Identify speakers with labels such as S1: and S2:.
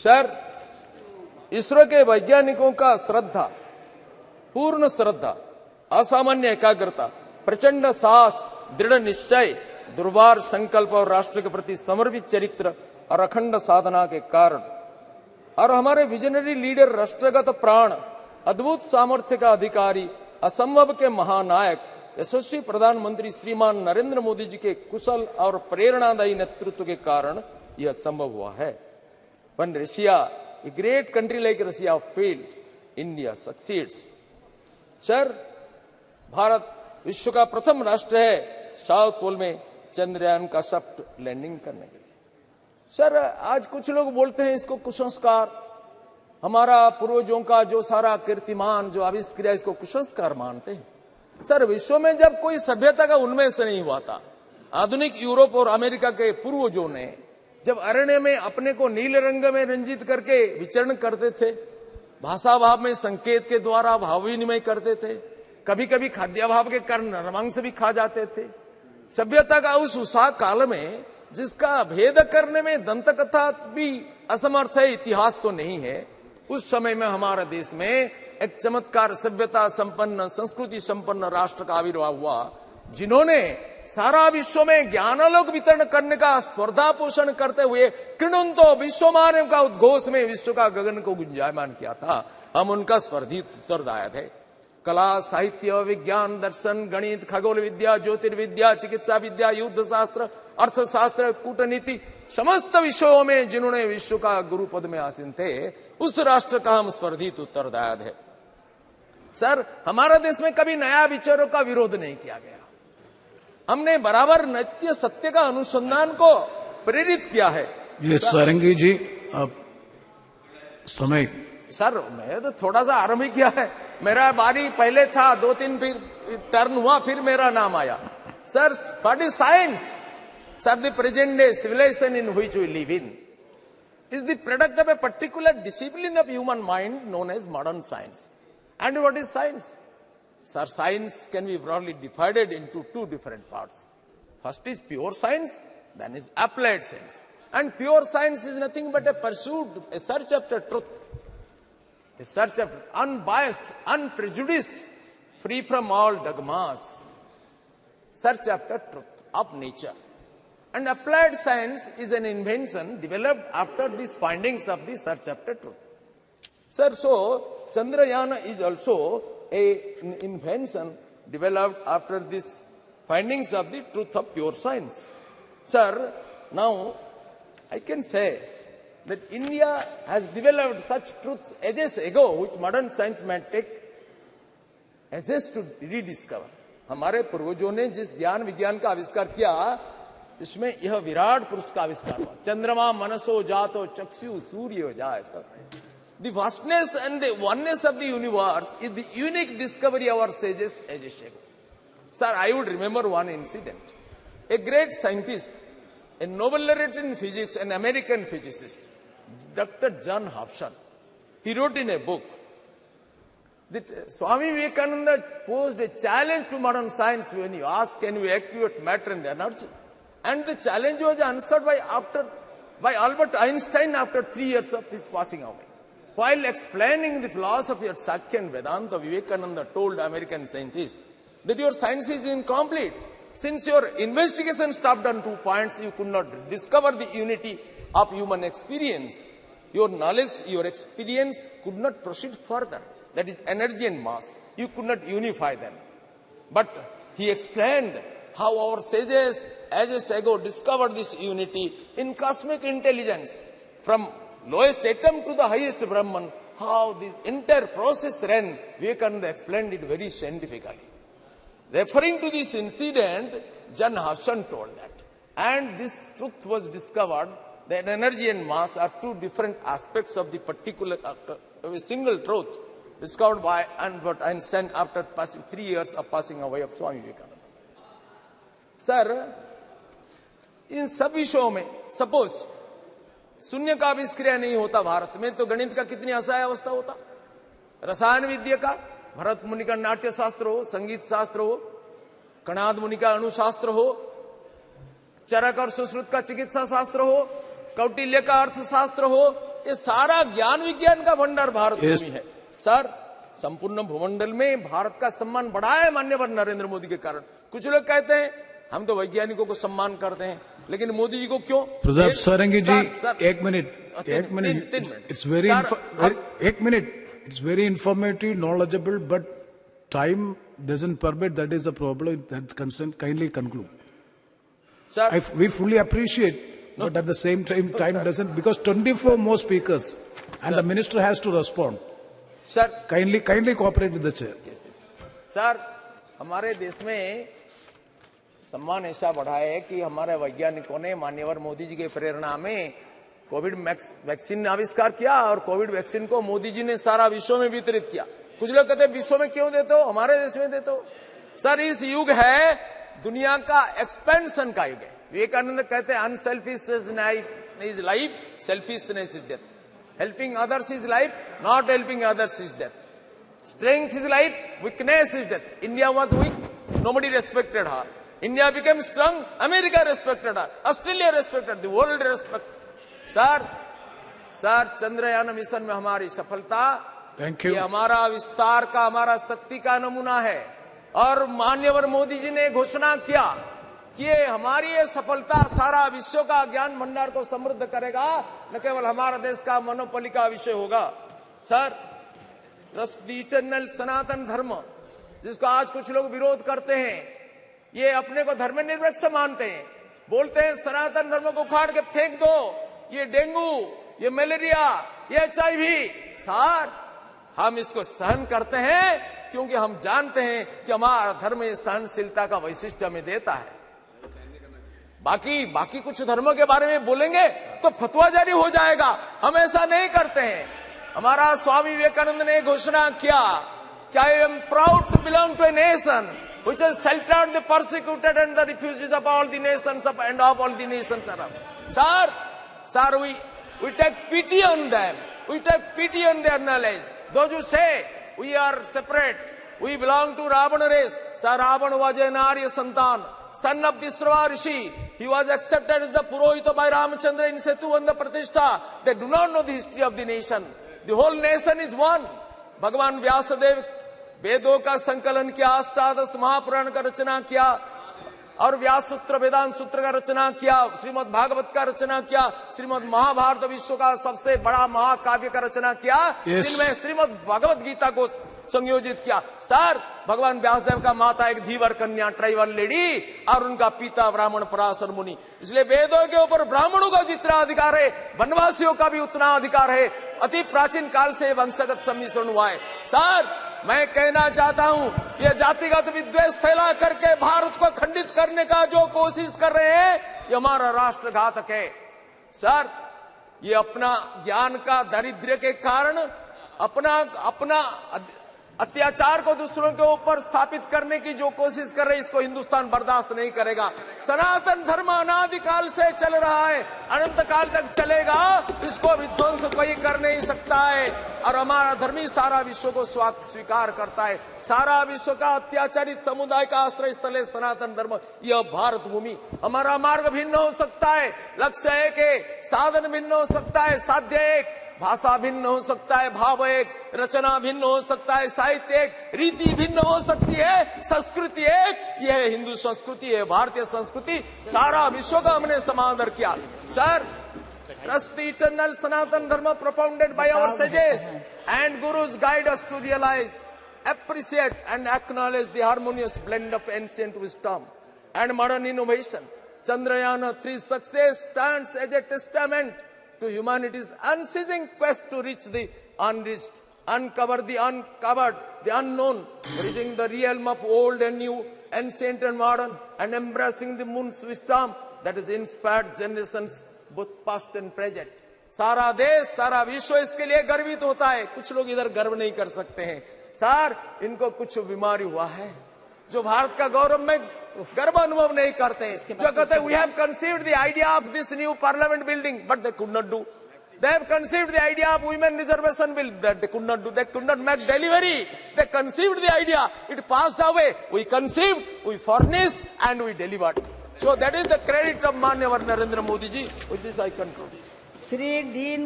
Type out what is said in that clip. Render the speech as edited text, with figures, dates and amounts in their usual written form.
S1: Sir, ISRO के वैज्ञानिकों का श्रद्धा, पूर्ण श्रद्धा, असामान्य एकाग्रता, प्रचंड साहस, दृढ़ निश्चय, दुर्वार संकल्प और राष्ट्र के प्रति समर्पित चरित्र और अखंड साधना के कारण और हमारे विजनरी लीडर, राष्ट्रगत प्राण, अद्भुत सामर्थ्य का अधिकारी, असंभव के महानायक, यशस्वी प्रधानमंत्री श्रीमान नरेंद्र मोदी जी के कुशल और प्रेरणादायी नेतृत्व के कारण यह संभव हुआ है। When Russia, a great country like Russia failed, India succeeds. Sir, Bharat विश्व का प्रथम राष्ट्र है साउथ पोल में चंद्रयान का सॉफ्ट लैंडिंग करने के लिए। सर, आज कुछ लोग बोलते हैं इसको कुसंस्कार, हमारा पूर्वजों का जो सारा कीर्तिमान जो आविष्कार इसको कुसंस्कार मानते हैं। सर, विश्व में जब कोई सभ्यता का उन्मेष नहीं हुआ था, आधुनिक यूरोप और अमेरिका के पूर्वजों ने जब अरण्य में अपने को नीले रंग में रंजित करके विचरण करते थे, भाषा भाव में संकेत के द्वारा भाव विनिमय करते थे, कभी कभी खाद्याभाव के कारण नरमांस भी खा जाते थे। सभ्यता का उस उषा काल में जिसका भेद करने में दंत कथा भी असमर्थ है, इतिहास तो नहीं है, उस समय में हमारे देश में एक चमत्कार सभ्यता संपन्न, संस्कृति संपन्न राष्ट्र का आविर्भाव हुआ, जिन्होंने सारा विश्व में ज्ञानालोक वितरण करने का स्पर्धा पोषण करते हुए किणुंतो विश्वमानव का उद्घोष में विश्व का गगन को गुंजायमान किया था। हम उनका स्पर्धी उत्तरदायी थे। कला, साहित्य, विज्ञान, दर्शन, गणित, खगोल विद्या, ज्योतिर्विद्या, चिकित्सा विद्या, युद्ध शास्त्र, अर्थशास्त्र, कूटनीति, समस्त विषयों में जिन्होंने विश्व का गुरु पद में आसीन थे, उस राष्ट्र का हम स्पर्धी उत्तरदायी है। सर, हमारा देश में कभी नया विचारों का विरोध नहीं किया गया। हमने बराबर नित्य सत्य का अनुसंधान को प्रेरित किया है।
S2: ये सारंगी जी, अब समय।
S1: सर, मैं तो थोड़ा सा आरंभ ही किया है, मेरा बारी पहले था, 2-3 फिर टर्न हुआ, फिर मेरा नाम आया। Sir, what is science? Sir, the present day civilisation in which we live in is the product of a particular discipline of human mind known as modern science. And what is science? Sir, science can be broadly divided into two different parts. First is pure science, then is applied science. And pure science is nothing but a pursuit, a search after truth, a search after unbiased, unprejudiced, free from all dogmas, search after truth of nature. And applied science is an invention developed after these findings of the search after truth. Sir, so Chandrayaan is also an invention developed after these findings of the truth of pure science. Sir, now I can say that India has developed such truths ages ago which modern science may take ages to rediscover. हमारे पूर्वजों ने जिस ज्ञान विज्ञान का आविष्कार किया, इसमें यह विराट पुरुष का आविष्कार हुआ। चंद्रमा मनसो जातो चक्षु सूर्य जायत। The vastness and the oneness of the universe is the unique discovery of our sages ages ago. Sir, I would remember one incident. A great scientist, a Nobel laureate in physics, an American physicist, Dr. John Hobson, he wrote in a book that Swami Vivekananda posed a challenge to modern science when he asked, can you activate matter and energy? And the challenge was answered by Albert Einstein after 3 years of his passing away. While explaining the philosophy of Sakya and Vedanta, Vivekananda told American scientists that your science is incomplete. Since your investigation stopped on 2 points, you could not discover the unity of human experience. Your knowledge, your experience could not proceed further. That is energy and mass. You could not unify them. But he explained how our sages ages ago discovered this unity in cosmic intelligence. From lowest atom to the highest Brahman, how the entire process ran, Vivekananda explained it very scientifically. Referring to this incident, John Hobson told that. And this truth was discovered that energy and mass are two different aspects of the particular, a single truth discovered by Albert Einstein after passing 3 years of passing away of Swami Vivekananda. Sir, इन सब विषयों में suppose शून्य का आविष्कार नहीं होता भारत में, तो गणित का कितनी असहाय अवस्था होता। रसायन विद्या का भरत मुनि का नाट्य शास्त्र हो, संगीत शास्त्र हो, कणाद मुनि का अणुशास्त्र हो, चरक और सुश्रुत का चिकित्सा शास्त्र हो, कौटिल्य का अर्थशास्त्र हो, ये सारा ज्ञान विज्ञान का भंडार भारत
S2: Yes.
S1: भूमि है सर। संपूर्ण भूमंडल में भारत का सम्मान बढ़ा है माननीय नरेंद्र मोदी के कारण। कुछ लोग कहते हैं हम तो वैज्ञानिकों को सम्मान करते हैं, लेकिन मोदी जी को क्यों?
S2: प्रताप सारंगी जी,
S1: सर,
S2: एक मिनट।
S1: तीन मिनट।
S2: इट्स वेरी एक minute. It's very informative, knowledgeable, but time doesn't permit. That is a problem. That concern. Kindly conclude.
S1: Sir,
S2: We fully appreciate, but at the same time, time doesn't, because 24 more speakers, and the minister has to respond.
S1: sir,
S2: Kindly cooperate with the chair.
S1: Sir, हमारे देश में सम्मान ऐसा बढ़ा है कि हमारे वैज्ञानिकों ने माननीय मोदी जी के प्रेरणा में कोविड वैक्सीन आविष्कार किया और कोविड वैक्सीन को मोदी जी ने सारा विश्व में वितरित किया। कुछ लोग कहते हैं विश्व में क्यों देते हो, हमारे देश में देते हो। सर, इस युग है दुनिया का एक्सपेंशन का युग है। विवेकानंद कहते हैं unselfish is life, selfishness is death. Helping others is life, not helping others is death. Strength is life, weakness is death. India was weak, nobody respected her. India became strong, America respected her, Australia respected, the world respect. Sir, Chandrayaan mission में हमारी सफलता,
S2: Thank you.
S1: ये हमारा विस्तार का, हमारा शक्ति का नमूना है। और माननीय मोदी जी ने घोषणा किया कि ये हमारी ये सफलता सारा विश्व का ज्ञान भंडार को समृद्ध करेगा, न केवल हमारा देश का मोनोपोली का विषय होगा। सर, इटर्नल सनातन धर्म, जिसको आज कुछ लोग विरोध करते हैं, ये अपने को धर्मनिरपेक्ष मानते हैं, बोलते हैं सनातन धर्म को उखाड़ के फेंक दो, ये डेंगू, ये मलेरिया, ये HIV। सर, हम इसको सहन करते हैं क्योंकि हम जानते हैं कि हमारा धर्म ये सहनशीलता का वैशिष्ट्य हमें देता है। बाकी कुछ धर्मों के बारे में बोलेंगे तो फतवा जारी हो जाएगा, हम ऐसा नहीं करते हैं। हमारा स्वामी विवेकानंद ने घोषणा किया कि I am proud to belong to a nation which has sheltered the persecuted and the refugees of all the nations of and of all the nations around. Sir, we take pity on them, we take pity on their knowledge. Those who say we are separate, we belong to Ravana race. Sir, Ravana was an Arya Santan, son of Vishrava Rishi. He was accepted as the Purohita by Ramachandra in Setu and the Pratishtha. They do not know the history of the nation. The whole nation is one. भगवान व्यासदेव वेदों का संकलन किया, अष्टादश महापुराण का रचना किया और व्यास सूत्र वेदांत सूत्र का रचना किया, श्रीमद् भागवत का रचना किया, श्रीमद् महाभारत विश्व का सबसे बड़ा महाकाव्य का रचना किया, जिनमें श्रीमद् भगवत गीता को संयोजित किया। सर, भगवान व्यासदेव का माता एक धीवर कन्या, ट्राइबल लेडी, और उनका पिता ब्राह्मण पराशर मुनि। इसलिए वेदों के ऊपर ब्राह्मणों का जितना अधिकार है, वनवासियों का भी उतना अधिकार है। अति प्राचीन काल से वंशगत सम्मिश्रण हुआ है। सर, मैं कहना चाहता हूं, ये जातिगत विद्वेष फैला करके भारत को खंडित करने का जो कोशिश कर रहे हैं, ये हमारा राष्ट्रघातक है। सर, ये अपना ज्ञान का दारिद्र्य के कारण अपना अत्याचार को दूसरों के ऊपर स्थापित करने की जो कोशिश कर रहे हैं, इसको हिंदुस्तान बर्दाश्त नहीं करेगा। सनातन धर्म अनादिकाल से चल रहा है, अनंत काल तक चलेगा, इसको विध्वंस कोई कर नहीं सकता है। और हमारा धर्मी सारा विश्व को स्वीकार करता है। सारा विश्व का अत्याचारित समुदाय का आश्रय स्थल है सनातन धर्म, यह भारत भूमि। हमारा मार्ग भिन्न हो सकता है, लक्ष्य एक है, साधन भिन्न हो सकता है, साध्य एक, भाषा भिन्न हो सकता है, भाव एक, रचना भिन्न हो सकता है, साहित्य एक, रीति भिन्न हो सकती है, संस्कृति एक। यह है हिंदू संस्कृति, है भारतीय संस्कृति। सारा विश्व का हमने समादर किया। Sir, trust the eternal Sanatan Dharma propounded by our sages and gurus guide us to realize, appreciate and acknowledge the harmonious blend of ancient wisdom and modern innovation. Chandrayaan-3 success stands as a testament to humanity's unceasing quest to reach the unreached, uncover the uncovered, the unknown, bridging the realm of old and new, ancient and modern, and embracing the moon's wisdom that has inspired generations both past and present. सारा देश, सारा विश्व इसके लिए गर्वित होता है। कुछ लोग इधर गर्व नहीं कर सकते हैं। सर, इनको कुछ बीमारी हुआ है, जो भारत का गौरव में गर्व अनुभव नहीं करते हैं, जो कहते हैं we have conceived the idea of this new parliament building but they could not do. They have conceived the idea of women reservation bill that they could not do. They could not make delivery. They conceived the idea. It passed away. We conceived, we furnished, and we delivered. So that is the credit of Manya Narendra Modi ji. With this I conclude.
S3: Shri Dean